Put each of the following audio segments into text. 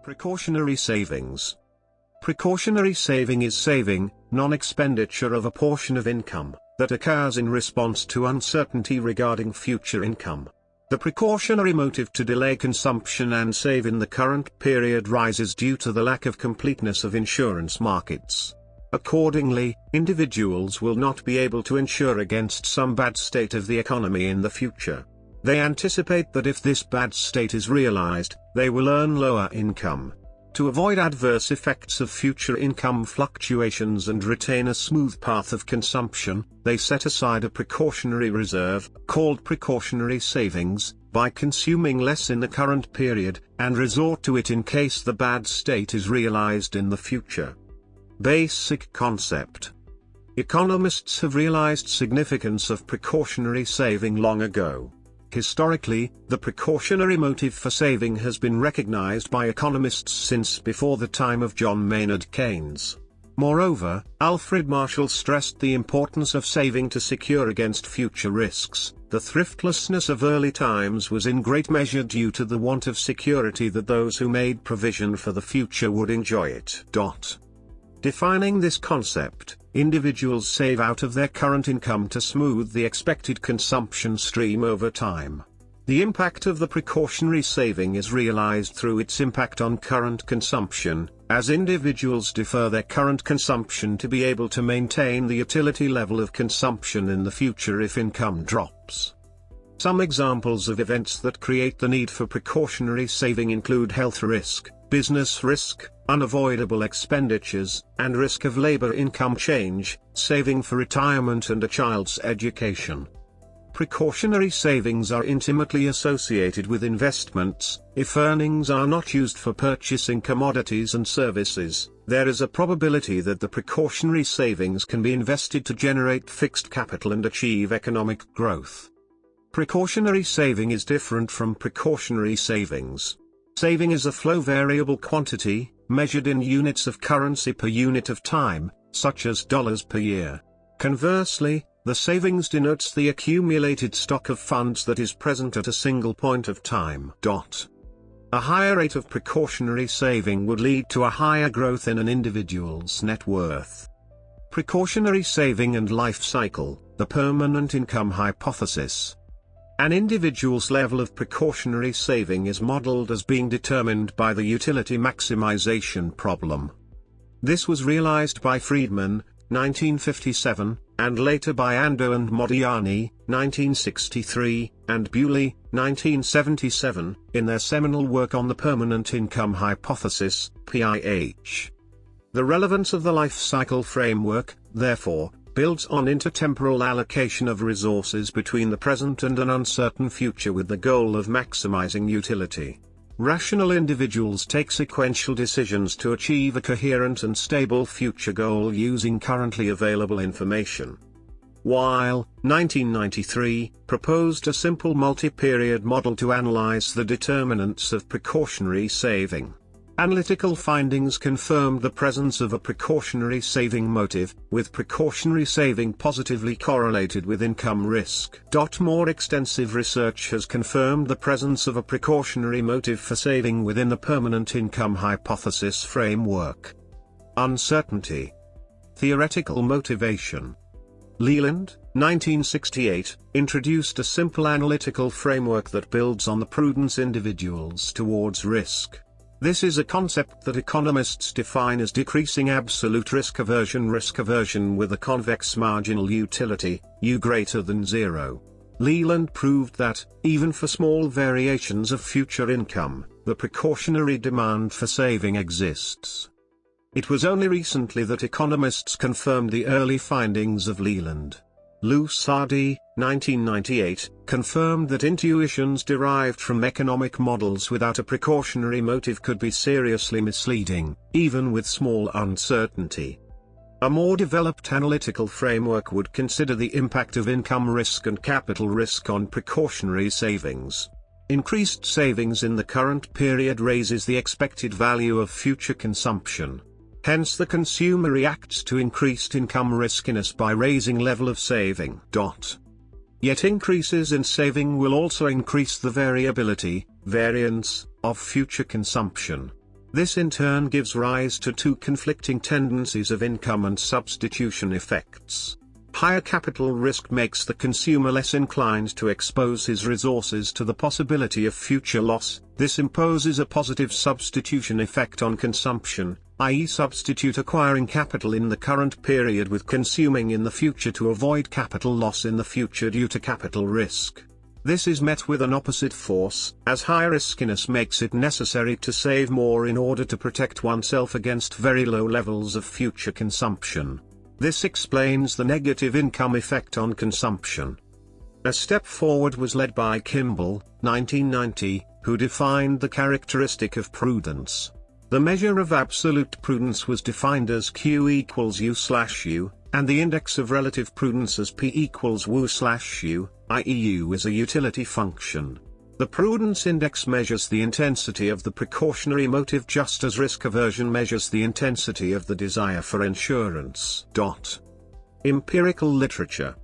Precautionary savings. Precautionary saving is saving, non-expenditure of a portion of income, that occurs in response to uncertainty regarding future income. The precautionary motive to delay consumption and save in the current period rises due to the lack of completeness of insurance markets. Accordingly, individuals will not be able to insure against some bad state of the economy in the future. They anticipate that if this bad state is realized, they will earn lower income. To avoid adverse effects of future income fluctuations and retain a smooth path of consumption, they set aside a precautionary reserve, called precautionary savings, by consuming less in the current period, and resort to it in case the bad state is realized in the future. Basic concept. Economists have realized significance of precautionary saving long ago. Historically, the precautionary motive for saving has been recognized by economists since before the time of John Maynard Keynes. Moreover, Alfred Marshall stressed the importance of saving to secure against future risks. The thriftlessness of early times was in great measure due to the want of security that those who made provision for the future would enjoy it. Defining this concept, individuals save out of their current income to smooth the expected consumption stream over time. The impact of the precautionary saving is realized through its impact on current consumption, as individuals defer their current consumption to be able to maintain the utility level of consumption in the future if income drops. Some examples of events that create the need for precautionary saving include health risk, business risk, unavoidable expenditures, and risk of labor income change, saving for retirement and a child's education. Precautionary savings are intimately associated with investments. If earnings are not used for purchasing commodities and services, there is a probability that the precautionary savings can be invested to generate fixed capital and achieve economic growth. Precautionary saving is different from precautionary savings. Saving is a flow variable quantity, measured in units of currency per unit of time, such as dollars per year. Conversely, the savings denotes the accumulated stock of funds that is present at a single point of time. A higher rate of precautionary saving would lead to a higher growth in an individual's net worth. Precautionary saving and life cycle, the permanent income hypothesis. An individual's level of precautionary saving is modeled as being determined by the utility maximization problem. This was realized by Friedman, 1957, and later by Ando and Modigliani, 1963, and Bewley, 1977, in their seminal work on the permanent income hypothesis, PIH. The relevance of the life cycle framework, therefore, builds on intertemporal allocation of resources between the present and an uncertain future with the goal of maximizing utility. Rational individuals take sequential decisions to achieve a coherent and stable future goal using currently available information. While 1993 proposed a simple multi-period model to analyze the determinants of precautionary saving. Analytical findings confirmed the presence of a precautionary saving motive, with precautionary saving positively correlated with income risk. More extensive research has confirmed the presence of a precautionary motive for saving within the permanent income hypothesis framework. Uncertainty. Theoretical motivation. Leland, 1968, introduced a simple analytical framework that builds on the prudence individuals towards risk. This is a concept that economists define as decreasing absolute risk aversion with a convex marginal utility, U greater than zero. Leland proved that, even for small variations of future income, the precautionary demand for saving exists. It was only recently that economists confirmed the early findings of Leland. Lusardi, 1998, confirmed that intuitions derived from economic models without a precautionary motive could be seriously misleading, even with small uncertainty. A more developed analytical framework would consider the impact of income risk and capital risk on precautionary savings. Increased savings in the current period raises the expected value of future consumption. Hence the consumer reacts to increased income riskiness by raising level of saving. Yet increases in saving will also increase the variability, variance, of future consumption. This in turn gives rise to two conflicting tendencies of income and substitution effects. Higher capital risk makes the consumer less inclined to expose his resources to the possibility of future loss. This imposes a positive substitution effect on consumption, i.e. substitute acquiring capital in the current period with consuming in the future to avoid capital loss in the future due to capital risk. This is met with an opposite force, as high riskiness makes it necessary to save more in order to protect oneself against very low levels of future consumption. This explains the negative income effect on consumption. A step forward was led by Kimball, 1990, who defined the characteristic of prudence. The measure of absolute prudence was defined as Q equals U/U, and the index of relative prudence as P equals W/U, i.e. U is a utility function. The prudence index measures the intensity of the precautionary motive just as risk aversion measures the intensity of the desire for insurance. Empirical literature.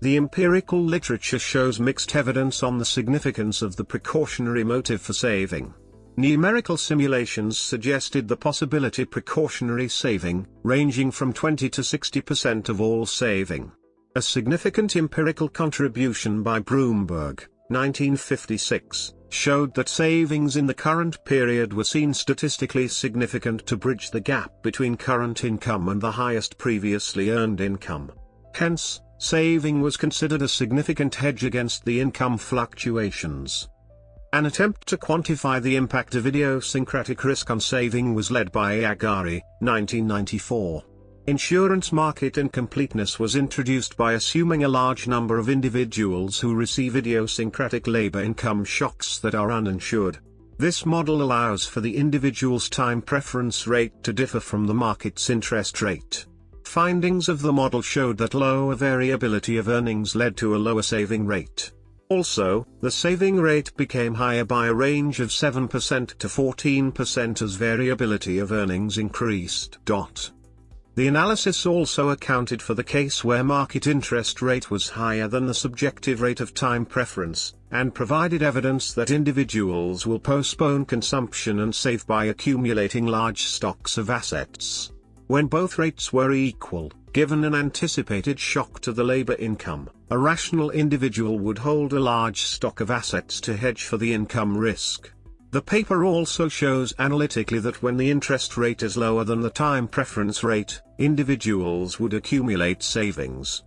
The empirical literature shows mixed evidence on the significance of the precautionary motive for saving. Numerical simulations suggested the possibility precautionary saving, ranging from 20 to 60% of all saving. A significant empirical contribution by Broomberg, 1956, showed that savings in the current period were seen statistically significant to bridge the gap between current income and the highest previously earned income. Hence, saving was considered a significant hedge against the income fluctuations. An attempt to quantify the impact of idiosyncratic risk on saving was led by Agari, 1994. Insurance market incompleteness was introduced by assuming a large number of individuals who receive idiosyncratic labor income shocks that are uninsured. This model allows for the individual's time preference rate to differ from the market's interest rate. Findings of the model showed that lower variability of earnings led to a lower saving rate. Also, the saving rate became higher by a range of 7% to 14% as variability of earnings increased. The analysis also accounted for the case where market interest rate was higher than the subjective rate of time preference, and provided evidence that individuals will postpone consumption and save by accumulating large stocks of assets. When both rates were equal, given an anticipated shock to the labor income, a rational individual would hold a large stock of assets to hedge for the income risk. The paper also shows analytically that when the interest rate is lower than the time preference rate, individuals would accumulate savings.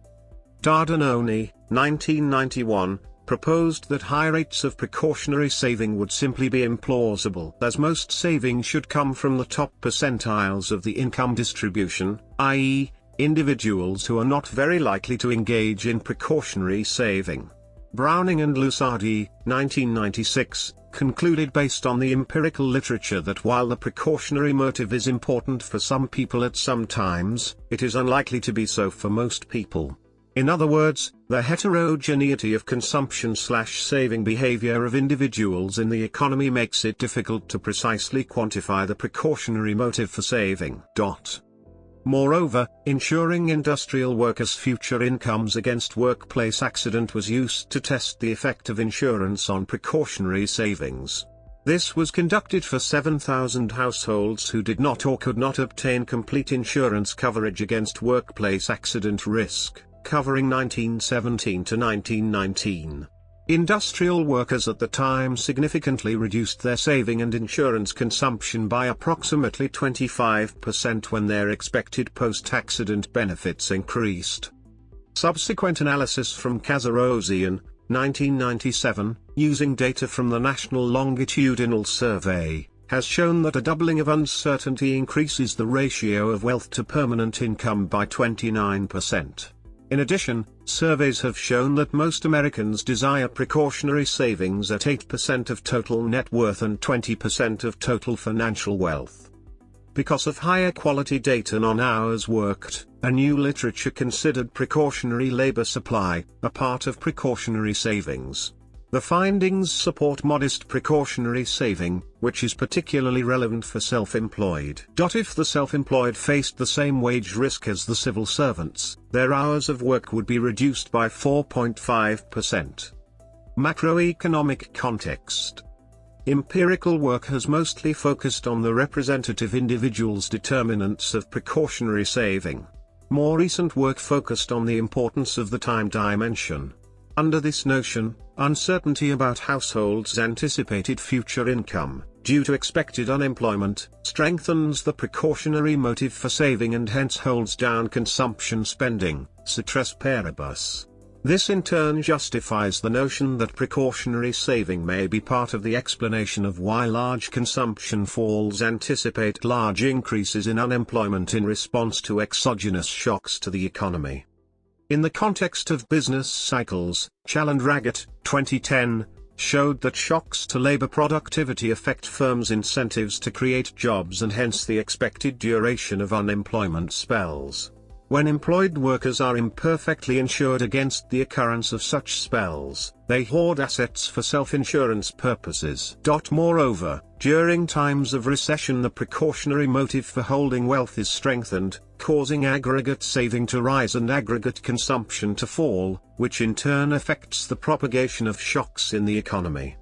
Dardanoni, 1991, proposed that high rates of precautionary saving would simply be implausible, as most saving should come from the top percentiles of the income distribution, i.e., individuals who are not very likely to engage in precautionary saving. Browning and Lusardi, 1996, concluded based on the empirical literature that while the precautionary motive is important for some people at some times, it is unlikely to be so for most people. In other words, the heterogeneity of consumption/saving behavior of individuals in the economy makes it difficult to precisely quantify the precautionary motive for saving. Moreover, insuring industrial workers' future incomes against workplace accident was used to test the effect of insurance on precautionary savings. This was conducted for 7,000 households who did not or could not obtain complete insurance coverage against workplace accident risk, covering 1917 to 1919. Industrial workers at the time significantly reduced their saving and insurance consumption by approximately 25% when their expected post-accident benefits increased. Subsequent analysis from Kazarosian, 1997, using data from the National Longitudinal Survey, has shown that a doubling of uncertainty increases the ratio of wealth to permanent income by 29%. In addition, surveys have shown that most Americans desire precautionary savings at 8% of total net worth and 20% of total financial wealth. Because of higher quality data on hours worked, a new literature considered precautionary labor supply, a part of precautionary savings. The findings support modest precautionary saving, which is particularly relevant for self-employed. If the self-employed faced the same wage risk as the civil servants, their hours of work would be reduced by 4.5%. Macroeconomic context. Empirical work has mostly focused on the representative individual's determinants of precautionary saving. More recent work focused on the importance of the time dimension. Under this notion, uncertainty about households' anticipated future income, due to expected unemployment, strengthens the precautionary motive for saving and hence holds down consumption spending, ceteris paribus. This in turn justifies the notion that precautionary saving may be part of the explanation of why large consumption falls anticipate large increases in unemployment in response to exogenous shocks to the economy. In the context of business cycles, Chal and Raggett, 2010, showed that shocks to labor productivity affect firms' incentives to create jobs and hence the expected duration of unemployment spells. When employed workers are imperfectly insured against the occurrence of such spells, they hoard assets for self-insurance purposes. Moreover, during times of recession the precautionary motive for holding wealth is strengthened, causing aggregate saving to rise and aggregate consumption to fall, which in turn affects the propagation of shocks in the economy.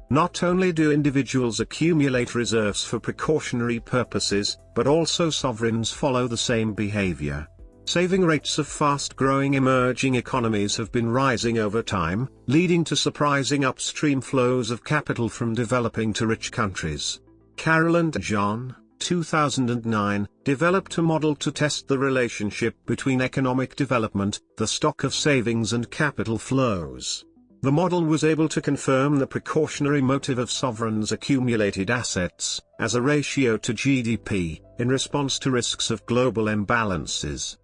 Not only do individuals accumulate reserves for precautionary purposes, but also sovereigns follow the same behavior. Saving rates of fast-growing emerging economies have been rising over time, leading to surprising upstream flows of capital from developing to rich countries. Carroll and John, 2009, developed a model to test the relationship between economic development, the stock of savings and capital flows. The model was able to confirm the precautionary motive of sovereigns' accumulated assets, as a ratio to GDP, in response to risks of global imbalances.